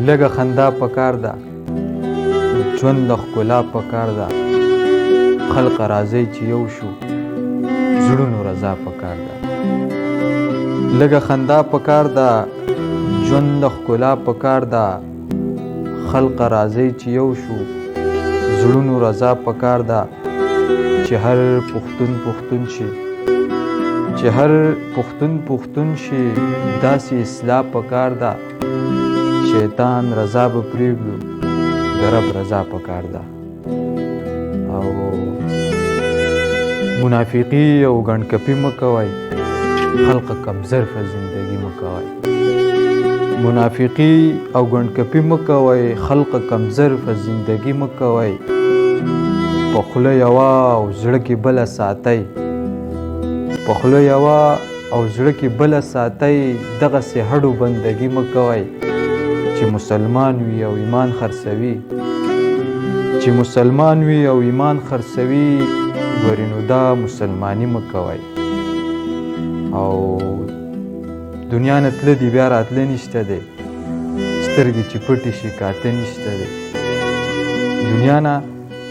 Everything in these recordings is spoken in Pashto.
لږه خندا پکار ده، ژوند د ښکلا پکار ده. خلقه راځئ چې یو شو، زړونو رضا پکار ده. لږه خندا پکار ده، ژوند د ښکلا پکار ده. خلقه راځئ چې یو شو، زړونو رضا پکار ده. چې هر پښتون شي، چې هر پښتون شي، داسې اصلاح پکار ده. شیطان رضا به پرېږدو، د رب رضا پکار ده. او منافقي او ګڼکپي مه کوئ، خلقه کمظرفه زندګي مه کوئ. منافقي او ګڼکپي مه کوئ، خلقه کمظرفه زندګي مه کوئ. په خوله یوه او زړه کې بله ساتئ، په خوله یوه او زړه کې بله ساتئ. دغسې هډو بندګي مه کوئ چې مسلمان وي او ایمان خرڅوي، چې مسلمان وي او ایمان خرڅوي. ورنو دا مسلماني مه کوئ. او دنیا نه تله دي بیا راتله نشته دی، سترګې چې پټې شي کاته نشته دی. دنیا نه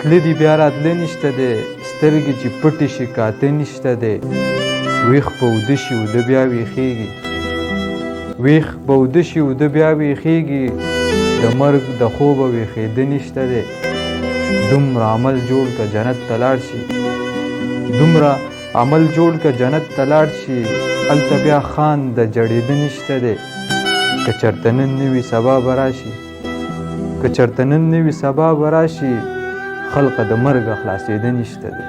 تله دي بیا راتله نشته دی، سترګې چې پټې شي کاته نشته دی. ویښ به اوده شي اوده بیا ویښېږي، ویښ به اوده شي اوده بیا ویښېږي. د مرګ د خوبه ویښېده نشته دی. دومره عمل جوړ که جنت ته لاړ شي، دومره عمل جوړ که جنت ته لاړ شي. هلته بیا خان د جړېده نشته دی. که چېرته نن نه وي سبا به راشي، که چېرته نن نه وي سبا به راشي. خلقه د مرګه خلاصېده نشته دی.